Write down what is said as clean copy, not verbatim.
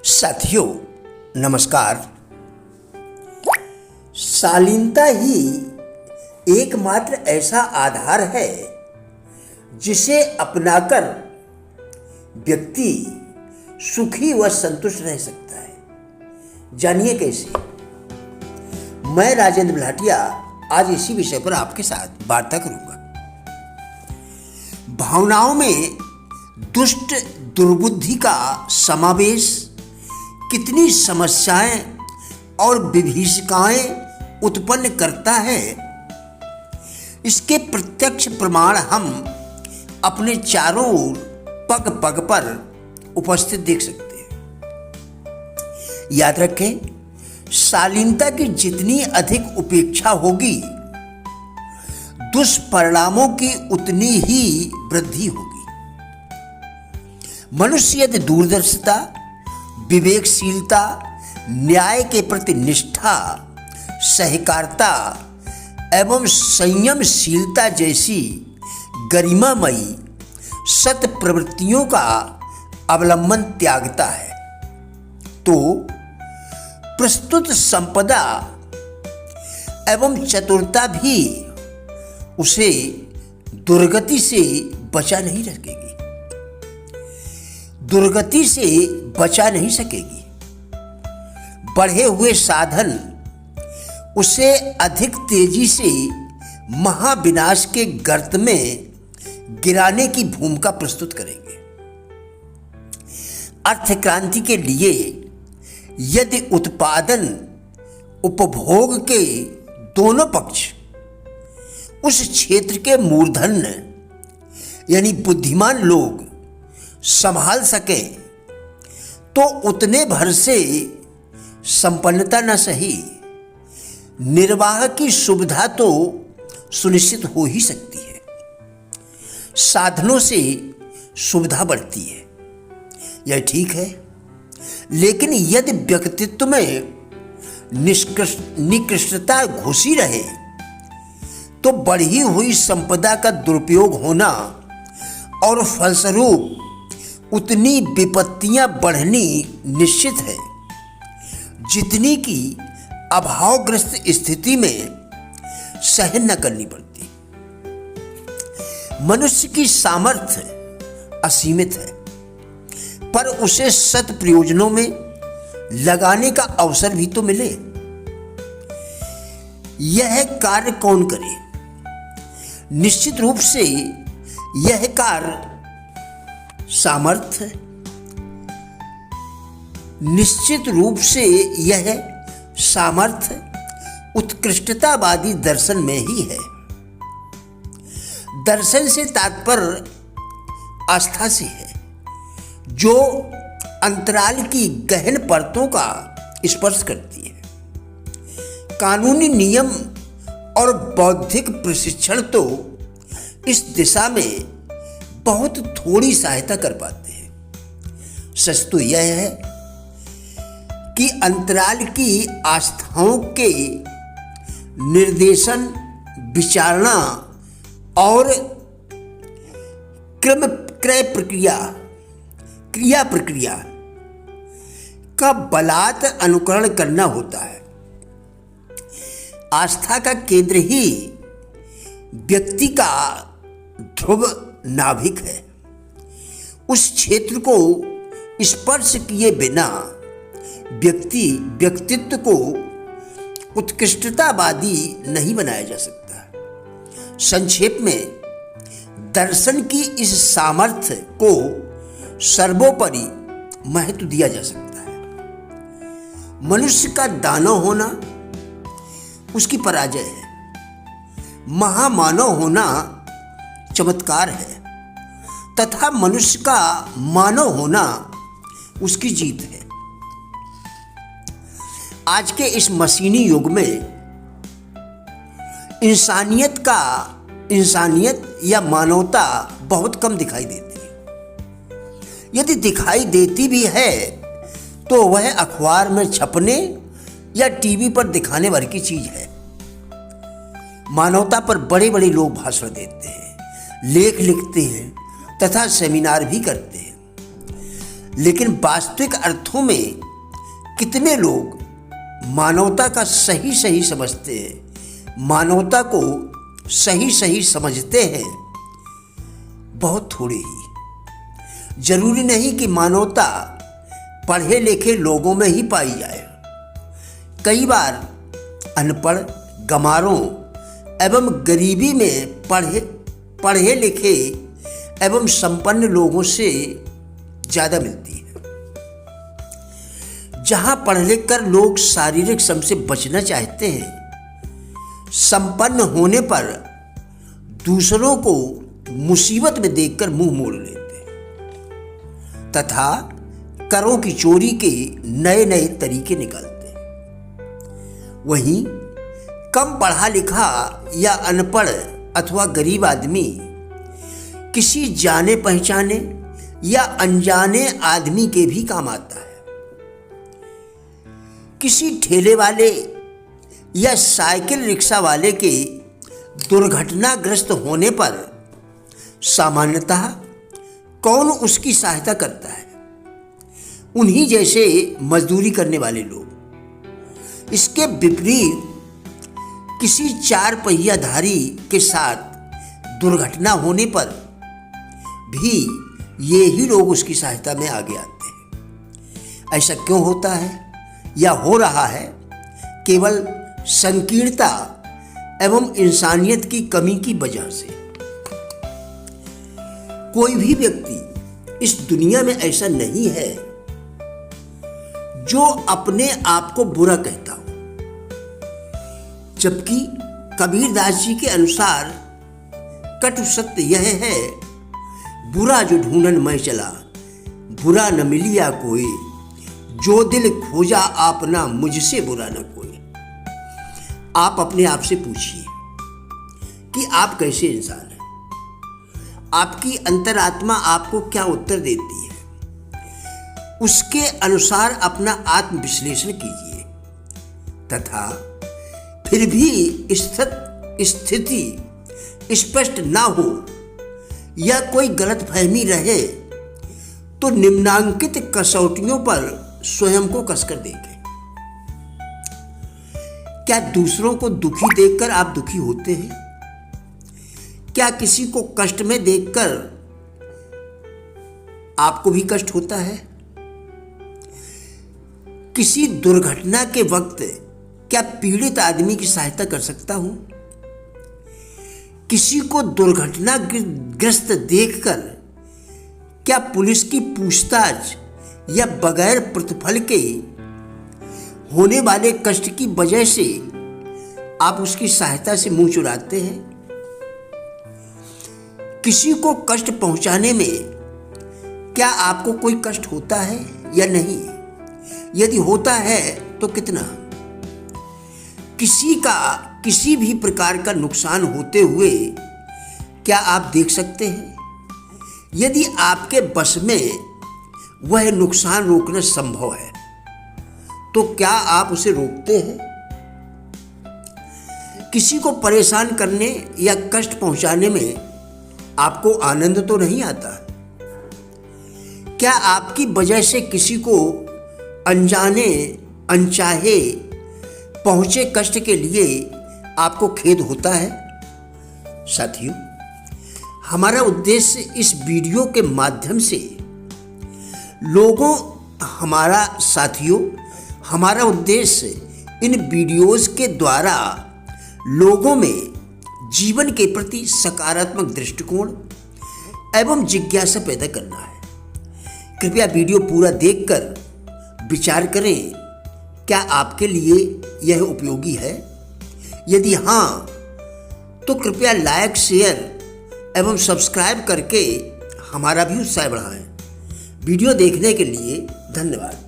साथियों नमस्कार। शालीनता ही एकमात्र ऐसा आधार है जिसे अपनाकर व्यक्ति सुखी व संतुष्ट रह सकता है। जानिए कैसे। मैं राजेंद्र भाटिया आज इसी विषय पर आपके साथ वार्ता करूंगा। भावनाओं में दुष्ट दुर्बुद्धि का समावेश कितनी समस्याएं और विभीषिकाएं उत्पन्न करता है, इसके प्रत्यक्ष प्रमाण हम अपने चारों ओर पग पग पर उपस्थित देख सकते हैं। याद रखें, शालीनता की जितनी अधिक उपेक्षा होगी, दुष्परिणामों की उतनी ही वृद्धि होगी। मनुष्य यदि दूरदर्शिता, विवेकशीलता, न्याय के प्रति निष्ठा, सहकारिता एवं संयमशीलता जैसी गरिमामयी सत प्रवृत्तियों का अवलंबन त्यागता है, तो प्रस्तुत संपदा एवं चतुरता भी उसे दुर्गति से बचा नहीं सकेगी, दुर्गति से बचा नहीं सकेगी। बढ़े हुए साधन उसे अधिक तेजी से महाविनाश के गर्त में गिराने की भूमिका प्रस्तुत करेंगे। अर्थ क्रांति के लिए यदि उत्पादन उपभोग के दोनों पक्ष उस क्षेत्र के मूर्धन्य यानी बुद्धिमान लोग संभाल सके, तो उतने भर से संपन्नता न सही, निर्वाह की सुविधा तो सुनिश्चित हो ही सकती है। साधनों से सुविधा बढ़ती है, यह ठीक है। लेकिन यदि व्यक्तित्व में निकृष्टता घुसी रहे, तो बढ़ी हुई संपदा का दुरुपयोग होना और फलस्वरूप उतनी विपत्तियां बढ़नी निश्चित है, जितनी कि अभावग्रस्त स्थिति में सहन न करनी पड़ती। मनुष्य की सामर्थ्य असीमित है, पर उसे सत प्रयोजनों में लगाने का अवसर भी तो मिले। यह कार्य कौन करे? निश्चित रूप से यह कार्य सामर्थ्य, निश्चित रूप से यह सामर्थ्य उत्कृष्टतावादी दर्शन में ही है। दर्शन से तात्पर्य आस्था से है, जो अंतराल की गहन परतों का स्पर्श करती है। कानूनी नियम और बौद्धिक प्रशिक्षण तो इस दिशा में बहुत थोड़ी सहायता कर पाते हैं। सच तो यह है कि अंतराल की आस्थाओं के निर्देशन, विचारणा और क्रिया प्रक्रिया का बलात् अनुकरण करना होता है। आस्था का केंद्र ही व्यक्ति का ध्रुव नाभिक है। उस क्षेत्र को स्पर्श किए बिना व्यक्तित्व को उत्कृष्टतावादी नहीं बनाया जा सकता। संक्षेप में, दर्शन की इस सामर्थ्य को सर्वोपरि महत्व दिया जा सकता है। मनुष्य का दानव होना उसकी पराजय है, महामानव होना चमत्कार है, तथा मनुष्य का मानव होना उसकी जीत है। आज के इस मशीनी युग में इंसानियत या मानवता बहुत कम दिखाई देती है। यदि दिखाई देती भी है, तो वह अखबार में छपने या टीवी पर दिखाने भर की चीज है। मानवता पर बड़े बड़े लोग भाषण देते हैं, लेख लिखते हैं तथा सेमिनार भी करते हैं, लेकिन वास्तविक अर्थों में कितने लोग मानवता का सही सही समझते हैं, मानवता को सही सही समझते हैं? बहुत थोड़े ही। जरूरी नहीं कि मानवता पढ़े लिखे लोगों में ही पाई जाए। कई बार अनपढ़, गंवारों एवं गरीबी में पढ़े लिखे एवं संपन्न लोगों से ज़्यादा मिलती है। जहाँ पढ़ लिख कर लोग शारीरिक श्रम से बचना चाहते हैं, संपन्न होने पर दूसरों को मुसीबत में देखकर मुंह मोड़ लेते हैं तथा करों की चोरी के नए नए तरीके निकालते हैं। वहीं कम पढ़ा लिखा या अनपढ़ अथवा गरीब आदमी किसी जाने पहचाने या अनजाने आदमी के भी काम आता है। किसी ठेले वाले या साइकिल रिक्शा वाले के दुर्घटनाग्रस्त होने पर सामान्यतः कौन उसकी सहायता करता है? उन्हीं जैसे मजदूरी करने वाले लोग। इसके विपरीत किसी चार पहियाधारी के साथ दुर्घटना होने पर भी ये ही लोग उसकी सहायता में आगे आते हैं। ऐसा क्यों होता है या हो रहा है? केवल संकीर्णता एवं इंसानियत की कमी की वजह से। कोई भी व्यक्ति इस दुनिया में ऐसा नहीं है जो अपने आप को बुरा कहता हो, जबकि कबीरदास जी के अनुसार कटु सत्य यह है, बुरा जो ढूंढन मैं चला, बुरा न मिलिया कोई, जो दिल खोजा आपना, मुझसे बुरा न कोई। आप अपने आप से पूछिए कि आप कैसे इंसान हैं। आपकी अंतरात्मा आपको क्या उत्तर देती है, उसके अनुसार अपना आत्म विश्लेषण कीजिए तथा फिर भी स्थिति स्पष्ट ना हो या कोई गलतफहमी रहे तो निम्नांकित कसौटियों पर स्वयं को कसकर देखें। क्या दूसरों को दुखी देखकर आप दुखी होते हैं? क्या किसी को कष्ट में देखकर आपको भी कष्ट होता है? किसी दुर्घटना के वक्त क्या पीड़ित आदमी की सहायता कर सकता हूं? किसी को दुर्घटनाग्रस्त देखकर क्या पुलिस की पूछताछ या बगैर प्रतिफल के होने वाले कष्ट की वजह से आप उसकी सहायता से मुंह चुराते हैं? किसी को कष्ट पहुंचाने में क्या आपको कोई कष्ट होता है या नहीं? यदि होता है तो कितना? किसी का किसी भी प्रकार का नुकसान होते हुए क्या आप देख सकते हैं? यदि आपके बस में वह नुकसान रोकना संभव है तो क्या आप उसे रोकते हैं? किसी को परेशान करने या कष्ट पहुंचाने में आपको आनंद तो नहीं आता? क्या आपकी वजह से किसी को अनजाने अनचाहे पहुंचे कष्ट के लिए आपको खेद होता है? साथियों, हमारा उद्देश्य इस वीडियो के माध्यम से हमारा उद्देश्य इन वीडियोस के द्वारा लोगों में जीवन के प्रति सकारात्मक दृष्टिकोण एवं जिज्ञासा पैदा करना है। कृपया वीडियो पूरा देखकर विचार करें, क्या आपके लिए यह उपयोगी है? यदि हाँ, तो कृपया लाइक, शेयर एवं सब्सक्राइब करके हमारा भी उत्साह बढ़ाएं। वीडियो देखने के लिए धन्यवाद।